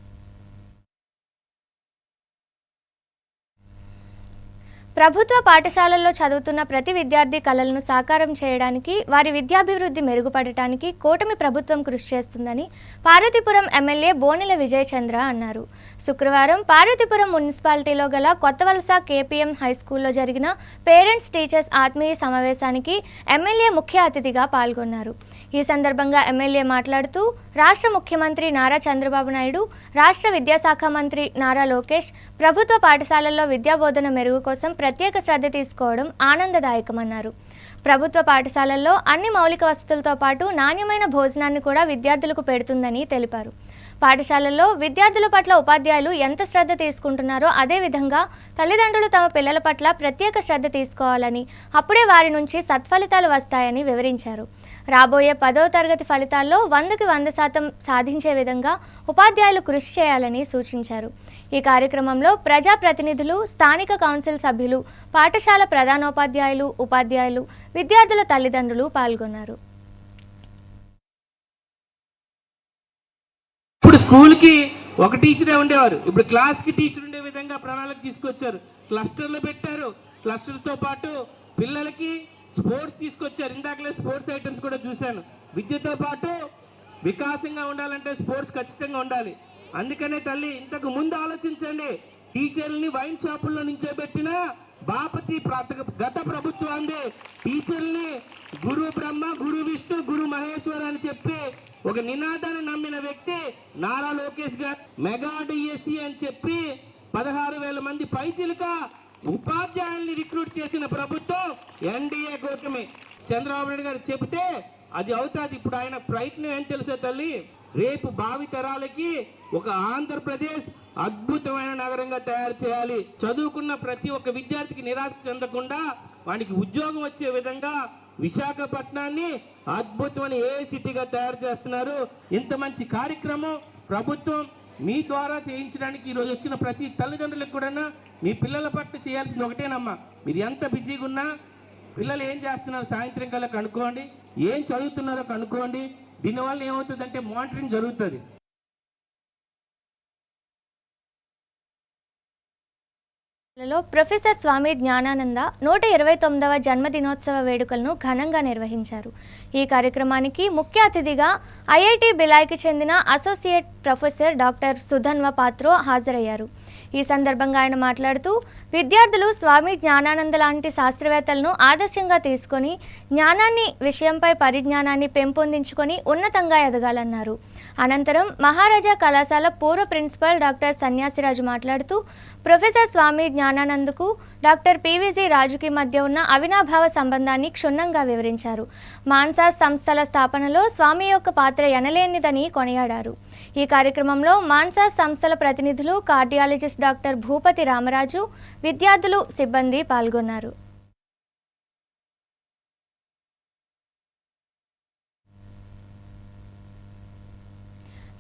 ప్రభుత్వ పాఠశాలల్లో చదువుతున్న ప్రతి విద్యార్థి కలలను సాకారం చేయడానికి, వారి విద్యాభివృద్ధి మెరుగుపడటానికి కూటమి ప్రభుత్వం కృషి చేస్తుందని పార్వతీపురం ఎమ్మెల్యే బోనెల విజయచంద్ర అన్నారు. శుక్రవారం పార్వతీపురం మున్సిపాలిటీలో గల కొత్తవలస కేపీఎం హైస్కూల్లో జరిగిన పేరెంట్స్ టీచర్స్ ఆత్మీయ సమావేశానికి ఎమ్మెల్యే ముఖ్య అతిథిగా పాల్గొన్నారు. ఈ సందర్భంగా ఎమ్మెల్యే మాట్లాడుతూ రాష్ట్ర ముఖ్యమంత్రి నారా చంద్రబాబు నాయుడు, రాష్ట్ర విద్యాశాఖ మంత్రి నారా లోకేష్ ప్రభుత్వ పాఠశాలల్లో విద్యాబోధన మెరుగు కోసం ప్రత్యేక శ్రద్ధ తీసుకోవడం ఆనందదాయకమన్నారు. ప్రభుత్వ పాఠశాలల్లో అన్ని మౌలిక వసతులతో పాటు నాణ్యమైన భోజనాన్ని కూడా విద్యార్థులకు పెడుతుందని తెలిపారు. పాఠశాలల్లో విద్యార్థుల పట్ల ఉపాధ్యాయులు ఎంత శ్రద్ధ తీసుకుంటున్నారో అదేవిధంగా తల్లిదండ్రులు తమ పిల్లల పట్ల ప్రత్యేక శ్రద్ధ తీసుకోవాలని, అప్పుడే వారి నుంచి సత్ఫలితాలు వస్తాయని వివరించారు. రాబోయే 10వ తరగతి ఫలితాల్లో 100కి 100% సాధించే విధంగా ఉపాధ్యాయులు కృషి చేయాలని సూచించారు. ఈ కార్యక్రమంలో ప్రజాప్రతినిధులు, స్థానిక కౌన్సిల్ సభ్యులు, పాఠశాల ప్రధానోపాధ్యాయులు, ఉపాధ్యాయులు, విద్యార్థుల తల్లిదండ్రులు పాల్గొన్నారు. ఇప్పుడు స్కూల్కి ఒక టీచరే ఉండేవారు, ఇప్పుడు క్లాస్కి టీచర్ ఉండే విధంగా ప్రణాళిక తీసుకొచ్చారు. క్లస్టర్లు పెట్టారు. క్లస్టర్తో పాటు పిల్లలకి స్పోర్ట్స్ తీసుకొచ్చారు. ఇందాకలే స్పోర్ట్స్ ఐటమ్స్ కూడా చూశాను. విద్యతో పాటు వికాసంగా ఉండాలంటే స్పోర్ట్స్ ఖచ్చితంగా ఉండాలి. అందుకనే తల్లి ఇంతకు ముందు ఆలోచించండి. టీచర్లని వైన్ షాపుల్లో నుంచోబెట్టిన బాపతి గత ప్రభుత్వాన్ని టీచర్ని గురు బ్రహ్మ, గురు విష్ణు, గురు మహేశ్వర్ అని చెప్పి ఒక నినాదాన్ని నమ్మిన వ్యక్తి నారా లోకేష్ గారు. మెగా డిఎస్సి అని చెప్పి 16,000 మంది పైచిలుక ఉపాధ్యాయుల్ని రిక్రూట్ చేసిన ప్రభుత్వం ఎన్డీఏ కూటమి. చంద్రబాబు నాయుడు గారు చెబితే అది అవుతుంది. ఇప్పుడు ఆయన ప్రయత్నం ఏం తెలుసా తల్లి, రేపు భావి తరాలకి ఒక ఆంధ్రప్రదేశ్ అద్భుతమైన నగరంగా తయారు చేయాలి. చదువుకున్న ప్రతి ఒక్క విద్యార్థికి నిరాశ చెందకుండా వానికి ఉద్యోగం వచ్చే విధంగా విశాఖపట్నాన్ని అద్భుతమైన ఏ సిటీగా తయారు చేస్తున్నారు. ఇంత మంచి కార్యక్రమం ప్రభుత్వం మీ ద్వారా చేయించడానికి ఈరోజు వచ్చిన ప్రతి తల్లిదండ్రులకు కూడా మీ పిల్లల పట్ల చేయాల్సింది ఒకటేనమ్మా, మీరు ఎంత బిజీగా ఉన్నా పిల్లలు ఏం చేస్తున్నారు సాయంత్రం కల్లా కనుక్కోండి, ఏం చదువుతున్నారో కనుక్కోండి. దీనివల్ల ఏమవుతుందంటే మానిటరింగ్ జరుగుతుంది. ప్రొఫెసర్ స్వామి జ్ఞానానంద 129వ జన్మదినోత్సవ వేడుకలను ఘనంగా నిర్వహించారు. ఈ కార్యక్రమానికి ముఖ్య అతిథిగా ఐఐటి బిలాయ్కి చెందిన అసోసియేట్ ప్రొఫెసర్ డాక్టర్ సుధన్వ పాత్రో హాజరయ్యారు. ఈ సందర్భంగా ఆయన మాట్లాడుతూ విద్యార్థులు స్వామి జ్ఞానానంద లాంటి శాస్త్రవేత్తలను ఆదర్శంగా తీసుకొని జ్ఞానాన్ని విషయంపై పరిజ్ఞానాన్ని పెంపొందించుకొని ఉన్నతంగా ఎదగాలన్నారు. అనంతరం మహారాజా కళాశాల పూర్వ ప్రిన్సిపల్ డాక్టర్ సన్యాసిరాజు మాట్లాడుతూ ప్రొఫెసర్ స్వామి జ్ఞానానందకు డాక్టర్ పివిజి రాజుకి మధ్య ఉన్న అవినాభావ సంబంధాన్ని క్షుణ్ణంగా వివరించారు. మాన్సాస్ సంస్థల స్థాపనలో స్వామి యొక్క పాత్ర ఎనలేనిదని కొనియాడారు. ఈ కార్యక్రమంలో మాన్సాస్ సంస్థల ప్రతినిధులు, కార్డియాలజిస్ట్ డాక్టర్ భూపతి రామరాజు, విద్యార్థులు, సిబ్బంది పాల్గొన్నారు.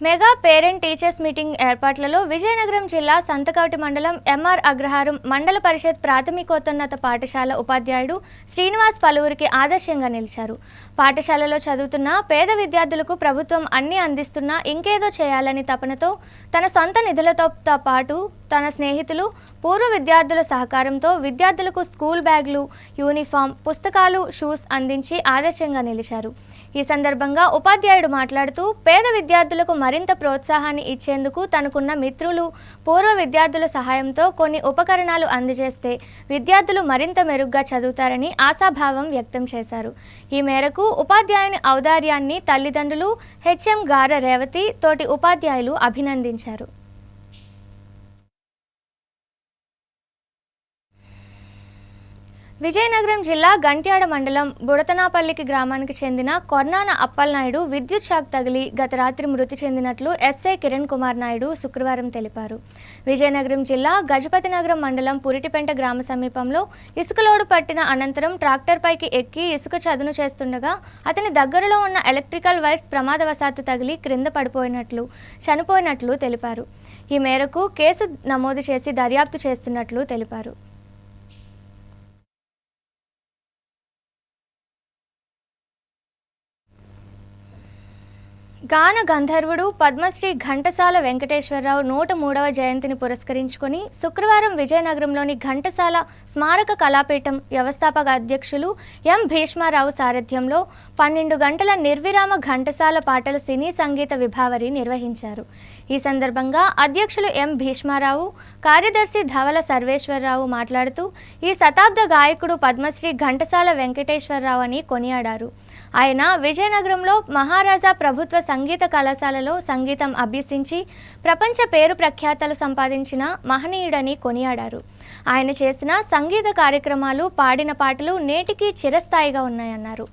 మెగా పేరెంట్ టీచర్స్ మీటింగ్ ఏర్పాట్లలో విజయనగరం జిల్లా సంతకవటి మండలం ఎంఆర్ అగ్రహారం మండల పరిషత్ ప్రాథమికోన్నత పాఠశాల ఉపాధ్యాయుడు శ్రీనివాస్ పలువురికి ఆదర్శంగా నిలిచారు. పాఠశాలలో చదువుతున్న పేద విద్యార్థులకు ప్రభుత్వం అన్ని అందిస్తున్నా ఇంకేదో చేయాలని తపనతో తన సొంత నిధులతో పాటు తన స్నేహితులు, పూర్వ విద్యార్థుల సహకారంతో విద్యార్థులకు స్కూల్ బ్యాగులు, యూనిఫామ్, పుస్తకాలు, షూస్ అందించి ఆదర్శంగా నిలిచారు. ఈ సందర్భంగా ఉపాధ్యాయుడు మాట్లాడుతూ పేద విద్యార్థులకు మరింత ప్రోత్సాహాన్ని ఇచ్చేందుకు తనకున్న మిత్రులు, పూర్వ విద్యార్థుల సహాయంతో కొన్ని ఉపకరణాలు అందజేస్తే విద్యార్థులు మరింత మెరుగ్గా చదువుతారని ఆశాభావం వ్యక్తం చేశారు. ఈ మేరకు ఉపాధ్యాయుని ఔదార్యాన్ని తల్లిదండ్రులు హెచ్ఎం గార రేవతి తోటి ఉపాధ్యాయులు అభినందించారు. విజయనగరం జిల్లా గంట్యాడ మండలం బుడతనాపల్లికి గ్రామానికి చెందిన కొర్నాన అప్పలనాయుడు విద్యుత్ షాక్ తగిలి గత రాత్రి మృతి చెందినట్లు ఎస్ఐ కిరణ్ కుమార్ నాయుడు శుక్రవారం తెలిపారు. విజయనగరం జిల్లా గజపతినగరం మండలం పురిటిపెంట గ్రామ సమీపంలో ఇసుకలోడు పట్టిన అనంతరం ట్రాక్టర్ పైకి ఎక్కి ఇసుక చదును చేస్తుండగా అతని దగ్గరలో ఉన్న ఎలక్ట్రికల్ వైర్స్ ప్రమాదవశాత్తు తగిలి క్రింద చనిపోయినట్లు తెలిపారు. ఈ మేరకు కేసు నమోదు చేసి దర్యాప్తు చేస్తున్నట్లు తెలిపారు. గాన గంధర్వుడు పద్మశ్రీ ఘంటసాల వెంకటేశ్వరరావు 103వ జయంతిని పురస్కరించుకొని శుక్రవారం విజయనగరంలోని ఘంటసాల స్మారక కళాపీఠం వ్యవస్థాపక అధ్యక్షులు ఎం భీష్మారావు సారథ్యంలో 12 గంటల నిర్విరామ ఘంటసాల పాటల సినీ సంగీత విభావరి నిర్వహించారు. ఈ సందర్భంగా అధ్యక్షులు ఎం భీష్మారావు, కార్యదర్శి ధవల సర్వేశ్వరరావు మాట్లాడుతూ ఈ శతాబ్ద గాయకుడు పద్మశ్రీ ఘంటసాల వెంకటేశ్వరరావు అని కొనియాడారు. ఆయన విజయనగరంలో మహారాజా ప్రభుత్వ సంగీత కళాశాలలో సంగీతం అభ్యసించి ప్రపంచ పేరు ప్రఖ్యాతలు సంపాదించిన మహనీయుడని కొనియాడారు. ఆయన చేసిన సంగీత కార్యక్రమాలు, పాడిన పాటలు నేటికి చిరస్థాయిగా ఉన్నాయన్నారు.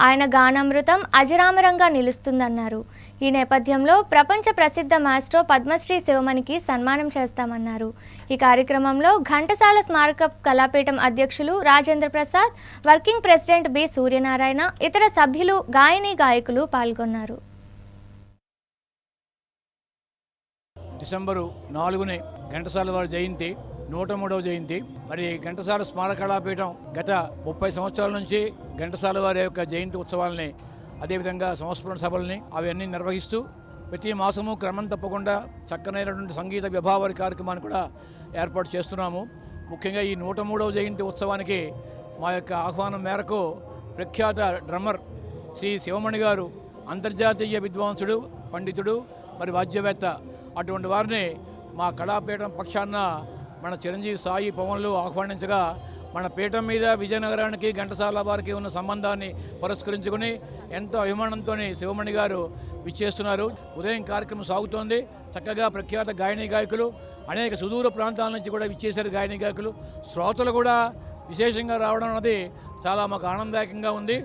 ఆయన గానామృతం అజరామరంగా నిలుస్తుందన్నారు. ఈ నేపథ్యంలో ప్రపంచ ప్రసిద్ధ మాస్ట్రో పద్మశ్రీ శివమణికి సన్మానం చేస్తామన్నారు. ఈ కార్యక్రమంలో ఘంటసాల స్మారక కళాపీఠం అధ్యక్షులు Rajendra Prasad, working president B Suryanarayana, ఇతర సభ్యులు, గాయని గాయకులు పాల్గొన్నారు. డిసెంబరు 4న ఘంటసాల వారి జయంతి, 103వ జయంతి. మరి ఘంటసాల స్మారక కళాపీఠం గత 30 సంవత్సరాల నుంచి ఘంటసాల వారి యొక్క జయంతి ఉత్సవాలని, అదేవిధంగా సంస్మరణ సభల్ని అవన్నీ నిర్వహిస్తూ ప్రతి మాసము క్రమం తప్పకుండా చక్కనైనటువంటి సంగీత విభావరి కార్యక్రమాన్ని కూడా ఏర్పాటు చేస్తున్నాము. ముఖ్యంగా ఈ 103వ జయంతి ఉత్సవానికి మా యొక్క ఆహ్వానం మేరకు ప్రఖ్యాత డ్రమ్మర్ శ్రీ శివమణి గారు, అంతర్జాతీయ విద్వాంసుడు, పండితుడు, మరి వాద్యవేత్త, అటువంటి వారిని మా కళాపీఠం పక్షాన మన చిరంజీవి సాయి పవన్లు ఆహ్వానించగా మన పీఠం మీద విజయనగరానికి ఘంటసాల వారికి ఉన్న సంబంధాన్ని పురస్కరించుకుని ఎంతో అభిమానంతో శివమణి గారు విచ్చేస్తున్నారు. ఉదయం కార్యక్రమం సాగుతోంది. చక్కగా ప్రఖ్యాత గాయని గాయకులు అనేక సుదూర ప్రాంతాల నుంచి కూడా విచ్చేశారు. గాయని గాయకులు శ్రోతలు కూడా విశేషంగా రావడం అన్నది చాలా మాకు ఆనందదాయకంగా ఉంది.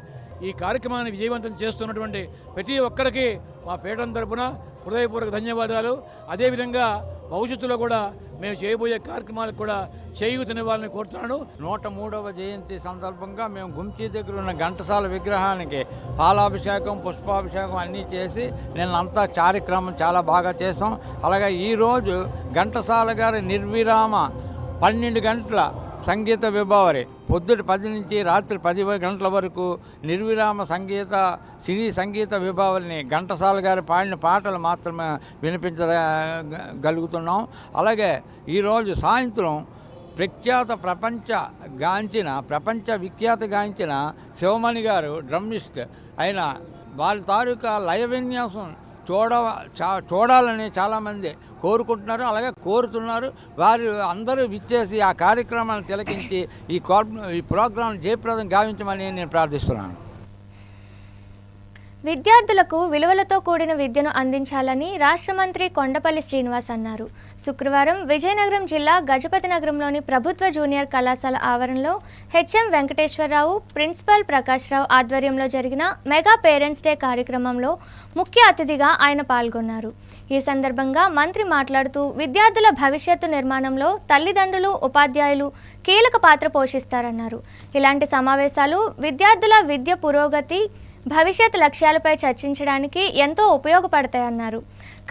ఈ కార్యక్రమాన్ని విజయవంతం చేస్తున్నటువంటి ప్రతి ఒక్కరికి మా పీఠం తరపున హృదయపూర్వక ధన్యవాదాలు. అదేవిధంగా భవిష్యత్తులో కూడా మేము చేయబోయే కార్యక్రమాలకు కూడా చేయూతనివ్వాలని కోరుతున్నాను. 103వ జయంతి సందర్భంగా మేము గుంచి దగ్గర ఉన్న ఘంటసాల విగ్రహానికి పాలాభిషేకం, పుష్పాభిషేకం అన్నీ చేసి నిన్నంతా కార్యక్రమం చాలా బాగా చేసాం. అలాగే ఈరోజు ఘంటసాల గారి నిర్విరామ 12 గంటల సంగీత విభావరి, పొద్దుట 10 నుంచి రాత్రి 10 గంటల వరకు నిర్విరామ సినీ సంగీత విభావరిని ఘంటసాల గారి పాడిన పాటలు మాత్రమే వినిపించగలుగుతున్నాం. అలాగే ఈరోజు సాయంత్రం ప్రపంచ విఖ్యాతగాంచిన శివమణి గారు డ్రమ్మిస్ట్ అయిన వారి తాలూకా లయ విన్యాసం చూడాలని చాలామంది కోరుకుంటున్నారు, అలాగే కోరుతున్నారు. వారు అందరూ విచ్చేసి ఆ కార్యక్రమాన్ని తిలకించి ఈ ప్రోగ్రాం జయప్రదం గావించమని నేను ప్రార్థిస్తున్నాను. విద్యార్థులకు విలువలతో కూడిన విద్యను అందించాలని రాష్ట్ర మంత్రి కొండపల్లి శ్రీనివాస్ అన్నారు. శుక్రవారం విజయనగరం జిల్లా గజపతి నగరంలోని ప్రభుత్వ జూనియర్ కళాశాల ఆవరణలో హెచ్ఎం వెంకటేశ్వరరావు, ప్రిన్సిపల్ ప్రకాష్ రావు ఆధ్వర్యంలో జరిగిన మెగా పేరెంట్స్ డే కార్యక్రమంలో ముఖ్య అతిథిగా ఆయన పాల్గొన్నారు. ఈ సందర్భంగా మంత్రి మాట్లాడుతూ విద్యార్థుల భవిష్యత్తు నిర్మాణంలో తల్లిదండ్రులు, ఉపాధ్యాయులు కీలక పాత్ర పోషిస్తారన్నారు. ఇలాంటి సమావేశాలు విద్యార్థుల విద్య పురోగతి, భవిష్యత్ లక్ష్యాలపై చర్చించడానికి ఎంతో ఉపయోగపడతాయన్నారు.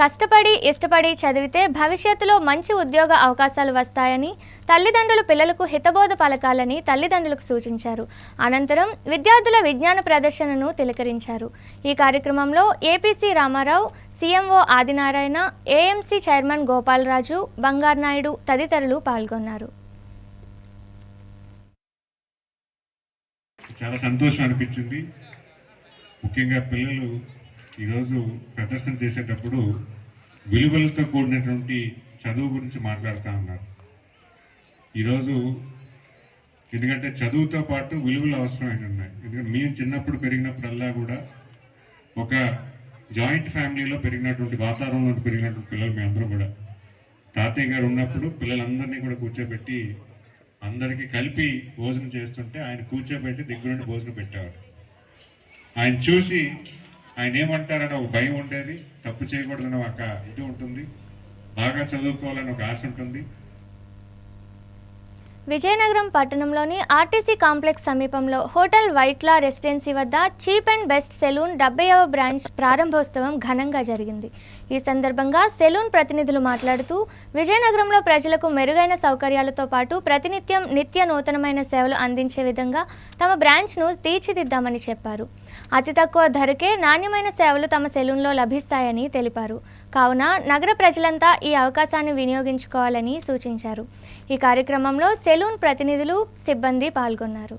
కష్టపడి ఇష్టపడి చదివితే భవిష్యత్తులో మంచి ఉద్యోగ అవకాశాలు వస్తాయని, తల్లిదండ్రులు పిల్లలకు హితబోధ పలకాలని తల్లిదండ్రులకు సూచించారు. అనంతరం విద్యార్థుల విజ్ఞాన ప్రదర్శనను తిలకరించారు. ఈ కార్యక్రమంలో APC Ramarao, CMO Adinarayana, AMC chairman Gopalaraju, Bangarunaidu తదితరులు పాల్గొన్నారు. చాలా సంతోషం అనిపించింది. ముఖ్యంగా పిల్లలు ఈరోజు ప్రదర్శన చేసేటప్పుడు విలువలతో కూడినటువంటి చదువు గురించి మాట్లాడుతూ ఉన్నారు. ఈరోజు ఎందుకంటే చదువుతో పాటు విలువలు అవసరమైన ఉన్నాయి. ఎందుకంటే మేము చిన్నప్పుడు పెరిగినప్పుడల్లా కూడా ఒక జాయింట్ ఫ్యామిలీలో పెరిగినటువంటి వాతావరణంలో పెరిగినటువంటి పిల్లలు మేము అందరం కూడా తాతయ్య గారు ఉన్నప్పుడు పిల్లలందరినీ కూడా కూర్చోబెట్టి అందరికీ కలిపి భోజనం చేస్తుంటే ఆయన కూర్చోబెట్టి దగ్గరుండి భోజనం పెట్టేవారు. ఆయన చూసి ఆయన ఏమంటారని ఒక భయం ఉండేది, తప్పు చేయకూడదని ఒక ఇది ఉంటుంది, బాగా చదువుకోవాలని ఒక ఆశ ఉంటుంది. విజయనగరం పట్టణంలోని ఆర్టీసీ కాంప్లెక్స్ సమీపంలో హోటల్ వైట్లా రెసిడెన్సీ వద్ద చీప్ అండ్ బెస్ట్ సెలూన్ 70వ బ్రాంచ్ ప్రారంభోత్సవం ఘనంగా జరిగింది. ఈ సందర్భంగా సెలూన్ ప్రతినిధులు మాట్లాడుతూ విజయనగరంలో ప్రజలకు మెరుగైన సౌకర్యాలతో పాటు ప్రతినిత్యం నిత్య నూతనమైన సేవలు అందించే విధంగా తమ బ్రాంచ్ను తీర్చిదిద్దామని చెప్పారు. అతి తక్కువ ధరకే నాణ్యమైన సేవలు తమ సెలూన్లో లభిస్తాయని తెలిపారు. కావున నగర ప్రజలంతా ఈ అవకాశాన్ని వినియోగించుకోవాలని సూచించారు. ఈ కార్యక్రమంలో సెలూన్ ప్రతినిధులు, సిబ్బంది పాల్గొన్నారు.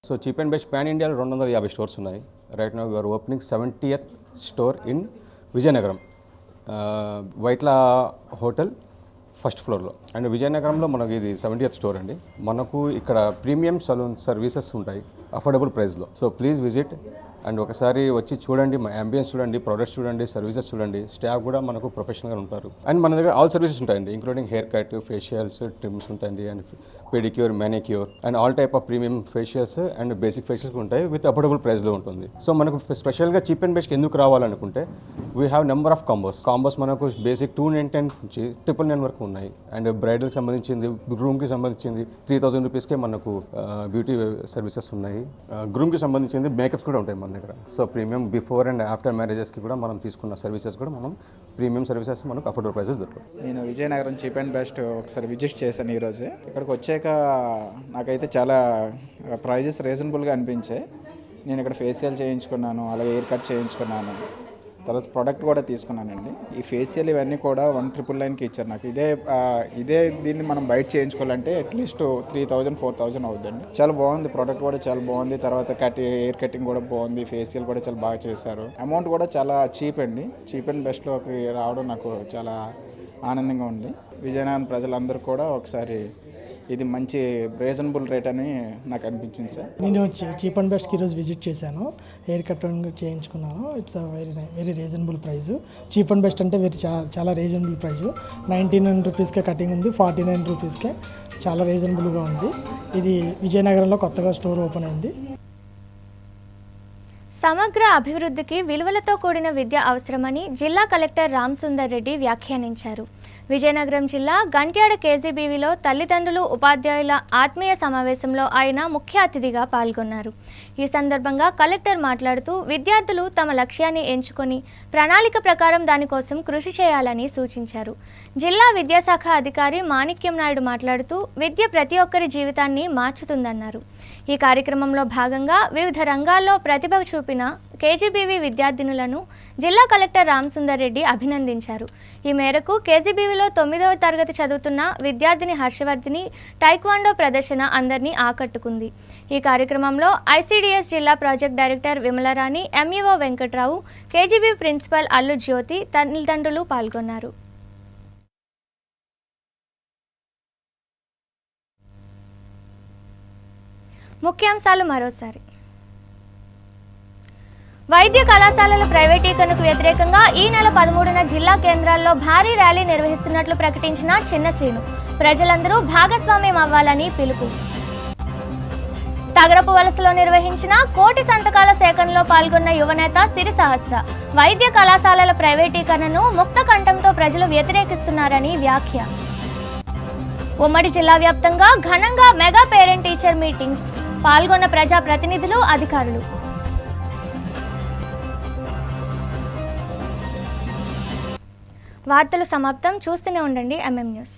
So cheap and best pan ఇండియాలో 250 స్టోర్స్ ఉన్నాయి. Right now you are opening 70th store in Vizianagaram, వైట్లా హోటల్ ఫస్ట్ ఫ్లోర్లో. అండ్ విజయనగరంలో మనకి ఇది 70th స్టోర్ అండి. మనకు ఇక్కడ ప్రీమియం సలూన్ సర్వీసెస్ ఉంటాయి అఫోర్డబుల్ ప్రైస్లో. సో ప్లీజ్ విజిట్ అండ్ ఒకసారి వచ్చి చూడండి, మా అంబియన్స్ చూడండి, ప్రొడక్ట్స్ చూడండి, సర్వీసెస్ చూడండి. స్టాఫ్ కూడా మనకు ప్రొఫెషనల్గా ఉంటారు. అండ్ మన దగ్గర ఆల్ సర్వీసెస్ ఉంటాయండి, including hair cut, facials, trims ఉంటాయండి, and pedicure, manicure and all type of premium facials and basic facials ఉంటాయి విత్ అఫోర్డబుల్ ప్రైస్లో ఉంటుంది. సో మనకు స్పెషల్గా చీప్ అండ్ బెస్ట్ ఎందుకు రావాలనుకుంటే we have number of combos మనకు బేసిక్ 299 నుంచి 999 వరకు ఉన్నాయి. అండ్ బ్రైడల్కి సంబంధించింది, గ్రూమ్కి సంబంధించింది 3000 రూపీస్కే మనకు బ్యూటీ సర్వీసెస్ ఉన్నాయి. గ్రూమ్కి సంబంధించింది మేకప్స్ కూడా ఉంటాయి మన దగ్గర. So premium before and after మ్యారేజెస్కి కూడా మనం తీసుకున్న సర్వీసెస్ కూడా మనం ప్రీమియం సర్వీసెస్ మనకు అఫోర్డబుల్ ప్రైసెస్ దొరుకుతాయి. నేను విజయనగరం చీప్ అండ్ బెస్ట్ ఒకసారి విజిట్ చేశాను ఈరోజే. ఇక్కడికి వచ్చాక నాకైతే చాలా ప్రైజెస్ రీజనబుల్గా అనిపించాయి. నేను ఇక్కడ ఫేషియల్ చేయించుకున్నాను, అలాగే హెయిర్ కట్ చేయించుకున్నాను, తర్వాత ప్రోడక్ట్ కూడా తీసుకున్నానండి. ఈ ఫేషియల్ ఇవన్నీ కూడా 1,999కి ఇచ్చారు నాకు. ఇదే దీన్ని మనం బయట చేయించుకోవాలంటే అట్లీస్ట్ 3,000 4,000 అవుతుందండి. చాలా బాగుంది, ప్రోడక్ట్ కూడా చాలా బాగుంది. తర్వాత హెయిర్ కటింగ్ కూడా బాగుంది, ఫేషియల్ కూడా చాలా బాగా చేశారు. అమౌంట్ కూడా చాలా చీప్ అండి. చీప్ అండ్ బెస్ట్లోకి రావడం నాకు చాలా ఆనందంగా ఉంది. విజయనగరం ప్రజలందరూ కూడా ఒకసారి ఇది మంచి రీజనబుల్ రేట్ అని నాకు అనిపించింది సార్. నేను చీప్ అండ్ బెస్ట్కి ఈరోజు విజిట్ చేశాను, హెయిర్ కటింగ్ చేయించుకున్నాను. It's very reasonable price. Cheap and best అంటే చాలా రీజనబుల్ ప్రైస్. 99 రూపీస్కే కటింగ్ ఉంది, 49 రూపీస్కే చాలా రీజనబుల్గా ఉంది. ఇది విజయనగరంలో కొత్తగా స్టోర్ ఓపెన్ అయింది. సమగ్ర అభివృద్ధికి విలువలతో కూడిన విద్య అవసరమని జిల్లా కలెక్టర్ రామ్ సుందర్ రెడ్డి వ్యాఖ్యానించారు. విజయనగరం జిల్లా గంట్యాడ కేజీబీవీలో తల్లిదండ్రులు ఉపాధ్యాయుల ఆత్మీయ సమావేశంలో ఆయన ముఖ్య అతిథిగా పాల్గొన్నారు. ఈ సందర్భంగా కలెక్టర్ మాట్లాడుతూ విద్యార్థులు తమ లక్ష్యాన్ని ఎంచుకొని ప్రణాళిక ప్రకారం దానికోసం కృషి చేయాలని సూచించారు. జిల్లా విద్యాశాఖ అధికారి మాణిక్యం నాయుడు మాట్లాడుతూ విద్య ప్రతి ఒక్కరి జీవితాన్ని మార్చుతుందన్నారు. ఈ కార్యక్రమంలో భాగంగా వివిధ రంగాల్లో ప్రతిభ చూపిన కేజీబీవీ విద్యార్థినులను జిల్లా కలెక్టర్ రామ్ సుందర్ రెడ్డి అభినందించారు. ఈ మేరకు కేజీబీవీలో 9వ తరగతి చదువుతున్న విద్యార్థిని హర్షవర్ధిని టైక్వాండో ప్రదర్శన అందరినీ ఆకట్టుకుంది. ఈ కార్యక్రమంలో ఐసీడీఎస్ జిల్లా project director Vimalarani, MEO Venkatrao, KGB principal Allu Jyothi తల్లిదండ్రులు పాల్గొన్నారు. ముఖ్యాంశాలు మరోసారి. వైద్య కళాశాలల ప్రైవేటీకరణకు వ్యతిరేకంగా ఈ నెల 13న జిల్లా కేంద్రాల్లో భారీ ర్యాలీ నిర్వహిస్తున్నట్లు ప్రకటించిన చిన్న శ్రీను. ప్రజలందరూ భాగస్వామ్యం అవ్వాలని పిలుపు. తగరపు వలసలో నిర్వహించిన కోటి సంతకాల సేకరణలో పాల్గొన్న యువనేత సిరి సహస్ర. వైద్య కళాశాలల ప్రైవేటీకరణను ముక్త కంఠంతో ప్రజలు వ్యతిరేకిస్తున్నారని వ్యాఖ్య. ఉమ్మడి జిల్లా వ్యాప్తంగా ఘనంగా మెగా పేరెంట్ టీచర్ మీటింగ్. పాల్గొన్న ప్రజా ప్రతినిధులు, అధికారులు. వార్తలు సమాప్తం. చూస్తూనే ఉండండి ఎంఎం న్యూస్.